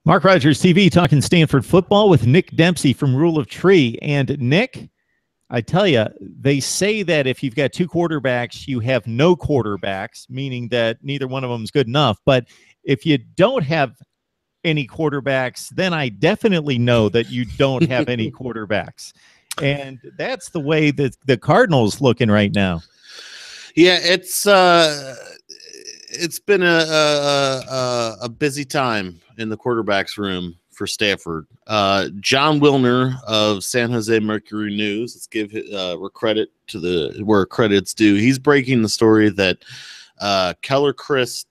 Mark Rogers TV talking Stanford football with Nick Dempsey from Rule of Tree. And Nick, I tell you, they say that if you've got two quarterbacks, you have no quarterbacks, meaning that neither one of them is good enough. But if you don't have any quarterbacks, then I definitely know that you don't have any quarterbacks. And that's the way that the Cardinals looking right now. Yeah, it's been a busy time in the quarterbacks room for Stanford. John Wilner of San Jose Mercury News, let's give credit to where credit's due. He's breaking the story that Keller Chryst,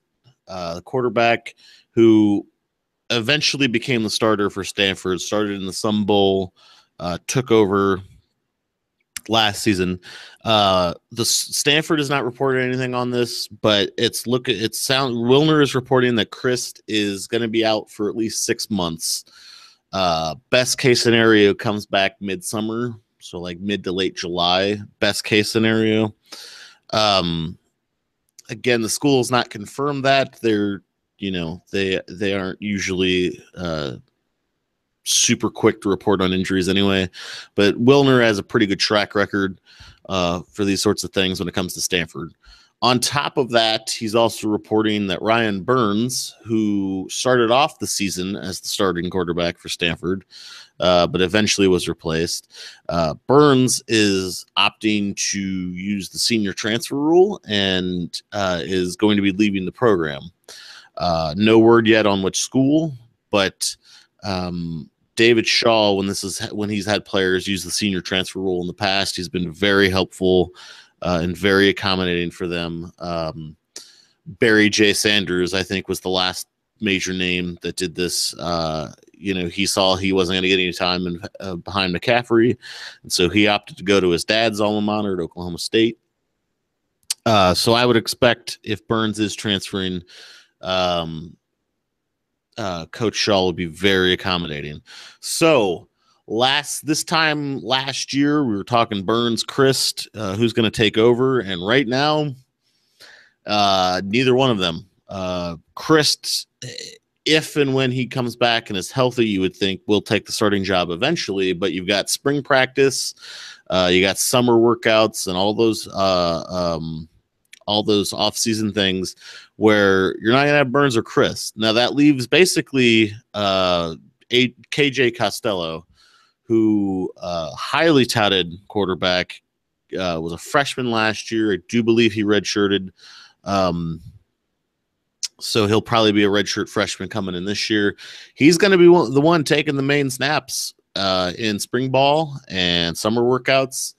the quarterback who eventually became the starter for Stanford, started in the Sun Bowl, took over last season. The Stanford is not reporting anything on this, but Wilner is reporting that Chryst is going to be out for at least 6 months. Best case scenario comes back midsummer, so like mid to late July. Best case scenario. Again, the school has not confirmed that. They aren't usually super quick to report on injuries anyway, but Wilner has a pretty good track record for these sorts of things when it comes to Stanford. On top of that, he's also reporting that Ryan Burns, who started off the season as the starting quarterback for Stanford, but eventually was replaced. Burns is opting to use the senior transfer rule and is going to be leaving the program. No word yet on which school, but David Shaw, when he's had players use the senior transfer rule in the past, he's been very helpful and very accommodating for them. Barry J. Sanders, I think, was the last major name that did this. He saw he wasn't going to get any time behind McCaffrey, and so he opted to go to his dad's alma mater at Oklahoma State. So I would expect if Burns is transferring, Coach Shaw will be very accommodating. So this time last year, we were talking Burns, Chryst, who's going to take over, and right now, neither one of them. Chryst, if and when he comes back and is healthy, you would think will take the starting job eventually, but you've got spring practice, you got summer workouts, and all those off-season things where you're not going to have Burns or Chryst. Now, that leaves basically KJ Costello, who highly touted quarterback, was a freshman last year. I do believe he redshirted. So he'll probably be a redshirt freshman coming in this year. He's going to be the one taking the main snaps in spring ball and summer workouts,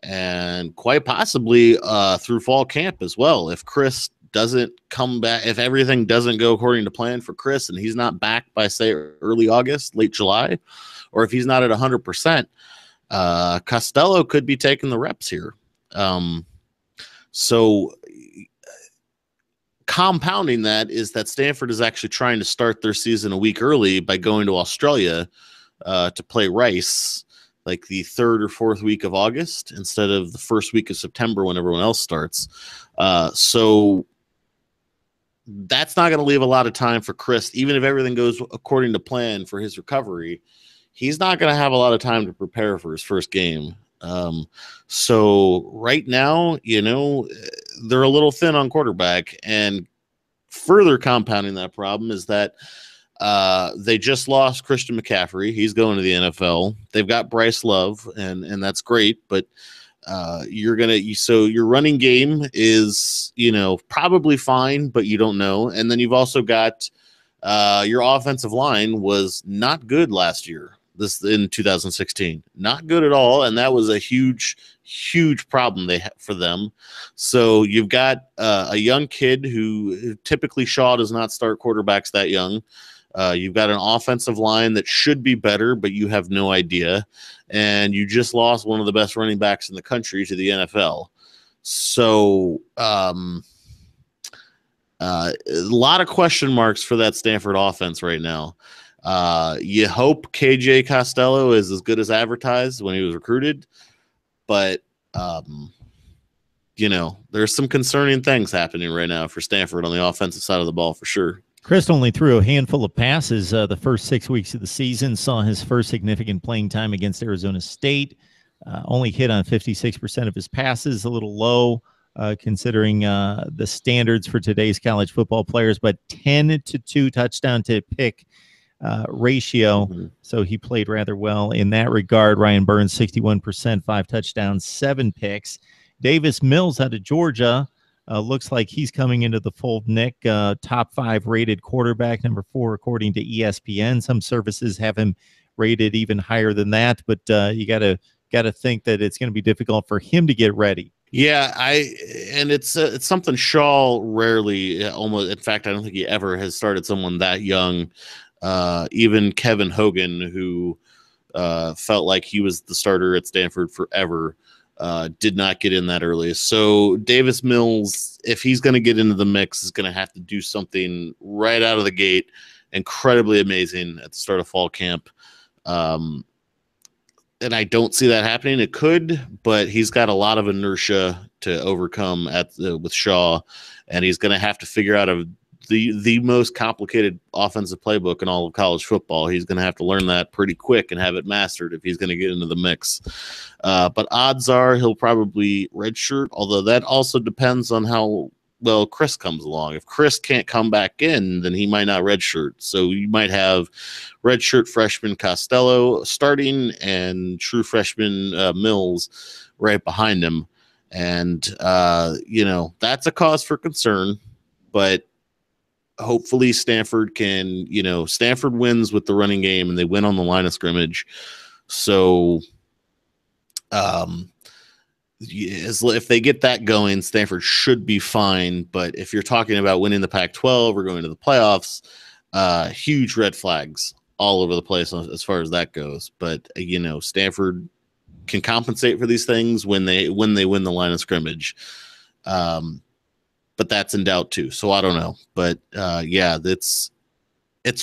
and quite possibly through fall camp as well. If Chryst doesn't come back, if everything doesn't go according to plan for Chryst and he's not back by, say, early August, late July, or if he's not at 100%, Costello could be taking the reps here. So compounding that is that Stanford is actually trying to start their season a week early by going to Australia to play Rice, like the 3rd or 4th week of August instead of the 1st week of September when everyone else starts. So that's not going to leave a lot of time for Chryst. Even if everything goes according to plan for his recovery, he's not going to have a lot of time to prepare for his first game. So right now, they're a little thin on quarterback, and further compounding that problem is that they just lost Christian McCaffrey. He's going to the NFL. They've got Bryce Love, and that's great, but so your running game is, probably fine, but you don't know. And then you've also got your offensive line was not good last year. This in 2016, not good at all, and that was a huge problem for them. So you've got a young kid who typically Shaw does not start quarterbacks that young. You've got an offensive line that should be better, but you have no idea, and you just lost one of the best running backs in the country to the NFL. So a lot of question marks for that Stanford offense right now. You hope KJ Costello is as good as advertised when he was recruited, but there's some concerning things happening right now for Stanford on the offensive side of the ball for sure. Chryst only threw a handful of passes the first 6 weeks of the season, saw his first significant playing time against Arizona State, only hit on 56% of his passes, a little low considering the standards for today's college football players, but 10-2 touchdown to pick ratio. So he played rather well in that regard. Ryan Burns, 61%, 5 touchdowns, 7 picks. Davis Mills out of Georgia. Looks like he's coming into the fold, Nick. Top 5 rated quarterback, number 4 according to ESPN. Some services have him rated even higher than that, but you gotta think that it's going to be difficult for him to get ready. Yeah, it's something Shaw rarely, almost. In fact, I don't think he ever has started someone that young. Even Kevin Hogan, who felt like he was the starter at Stanford forever, did not get in that early. So Davis Mills, if he's going to get into the mix, is going to have to do something right out of the gate, incredibly amazing at the start of fall camp. And I don't see that happening. It could, but he's got a lot of inertia to overcome with Shaw, and he's going to have to figure out the most complicated offensive playbook in all of college football. He's going to have to learn that pretty quick and have it mastered if he's going to get into the mix. But odds are he'll probably redshirt, although that also depends on how well Chryst comes along. If Chryst can't come back in, then he might not redshirt. So you might have redshirt freshman Costello starting and true freshman Mills right behind him. And, that's a cause for concern. But hopefully Stanford Stanford wins with the running game and they win on the line of scrimmage. So if they get that going, Stanford should be fine. But if you're talking about winning the Pac-12 or going to the playoffs, huge red flags all over the place as far as that goes. But Stanford can compensate for these things when they win the line of scrimmage. But that's in doubt too. So I don't know. But it's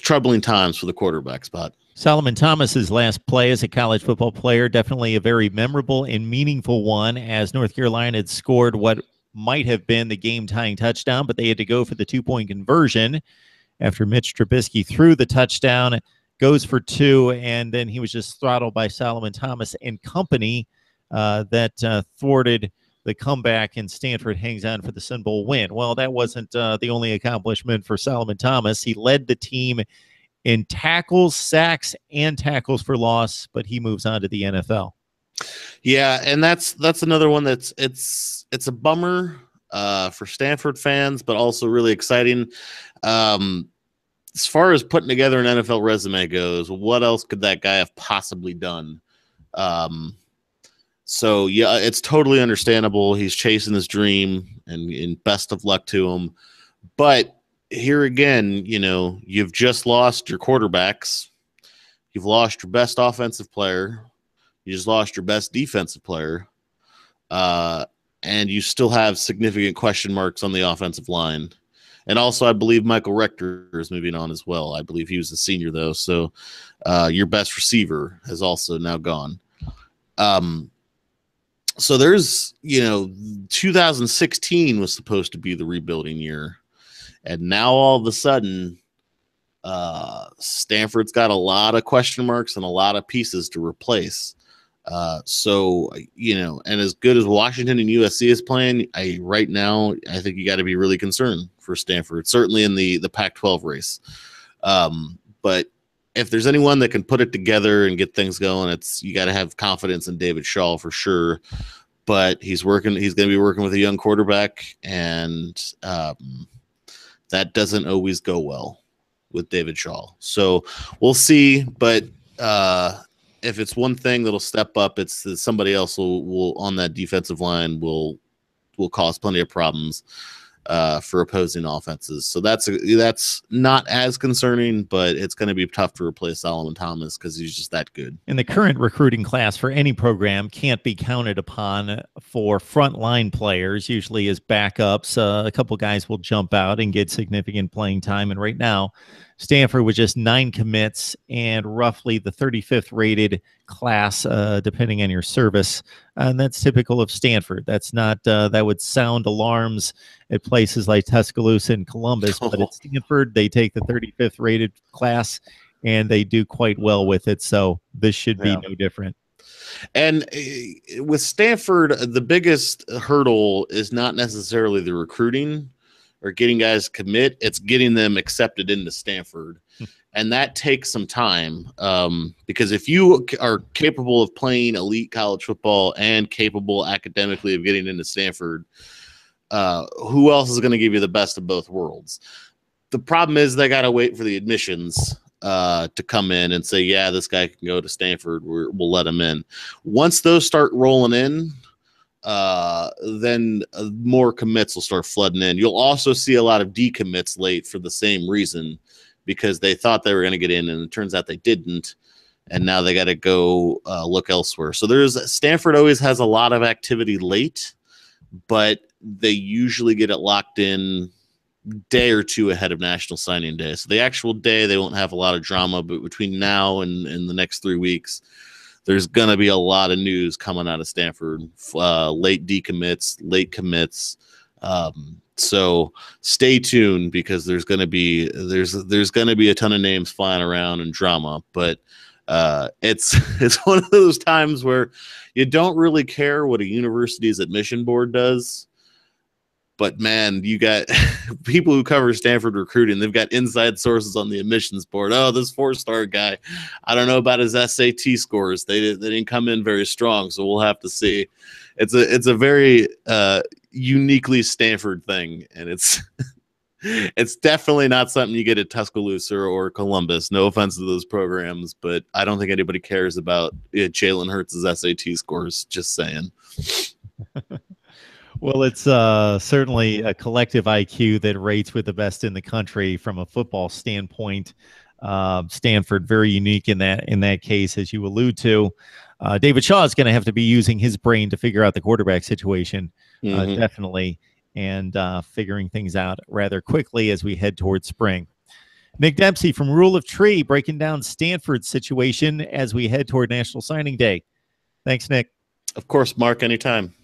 troubling times for the quarterback spot. Salomon Thomas's last play as a college football player, definitely a very memorable and meaningful one, as North Carolina had scored what might have been the game-tying touchdown, but they had to go for the 2-point conversion after Mitch Trubisky threw the touchdown, goes for 2, and then he was just throttled by Salomon Thomas and company that thwarted the comeback, and Stanford hangs on for the Sun Bowl win. Well, that wasn't the only accomplishment for Salomon Thomas. He led the team in tackles, sacks, and tackles for loss, but he moves on to the NFL. Yeah, and that's another one that's it's a bummer for Stanford fans, but also really exciting. As far as putting together an NFL resume goes, what else could that guy have possibly done? So yeah, it's totally understandable. He's chasing his dream, and best of luck to him. But here again, you've just lost your quarterbacks. You've lost your best offensive player. You just lost your best defensive player. And you still have significant question marks on the offensive line. And also, I believe Michael Rector is moving on as well. I believe he was a senior, though. So your best receiver has also now gone. So there's, 2016 was supposed to be the rebuilding year. And now all of a sudden, Stanford's got a lot of question marks and a lot of pieces to replace. So, and as good as Washington and USC is playing, right now, I think you got to be really concerned for Stanford, certainly in the Pac-12 race. But if there's anyone that can put it together and get things going, you got to have confidence in David Shaw for sure. But he's going to be working with a young quarterback, and that doesn't always go well with David Shaw. So we'll see. But if it's one thing that'll step up, it's that somebody else will on that defensive line will cause plenty of problems for opposing offenses. So that's not as concerning, but it's going to be tough to replace Salomon Thomas because he's just that good. And the current recruiting class for any program can't be counted upon for frontline players, usually as backups. A couple guys will jump out and get significant playing time. And right now, Stanford with just 9 commits and roughly the 35th rated class, depending on your service. And that's typical of Stanford. That's not, that would sound alarms at places like Tuscaloosa and Columbus, but at Stanford, they take the 35th rated class and they do quite well with it. So this should be no different. And with Stanford, the biggest hurdle is not necessarily the recruiting or getting guys commit. It's getting them accepted into Stanford. And that takes some time, because if you are capable of playing elite college football and capable academically of getting into Stanford, who else is going to give you the best of both worlds? The problem is they got to wait for the admissions to come in and say, yeah, this guy can go to Stanford. We'll let him in. Once those start rolling in, then more commits will start flooding in. You'll also see a lot of decommits late for the same reason, because they thought they were going to get in and it turns out they didn't. And now they got to go look elsewhere. So Stanford always has a lot of activity late, but they usually get it locked in day or two ahead of National Signing Day. So the actual day, they won't have a lot of drama, but between now and the next 3 weeks, there's going to be a lot of news coming out of Stanford, late decommits, late commits. So stay tuned, because there's going to be a ton of names flying around and drama, but it's one of those times where you don't really care what a university's admission board does. But man, you got people who cover Stanford recruiting. They've got inside sources on the admissions board. Oh, this 4-star guy, I don't know about his SAT scores. They didn't come in very strong, so we'll have to see. It's a very uniquely Stanford thing, and it's definitely not something you get at Tuscaloosa or Columbus. No offense to those programs, but I don't think anybody cares about Jalen Hurts' SAT scores. Just saying. Well, it's certainly a collective IQ that rates with the best in the country from a football standpoint. Stanford, very unique in that case, as you allude to. David Shaw is going to have to be using his brain to figure out the quarterback situation, definitely, and figuring things out rather quickly as we head towards spring. Nick Dempsey from Rule of Tree breaking down Stanford's situation as we head toward National Signing Day. Thanks, Nick. Of course, Mark, anytime.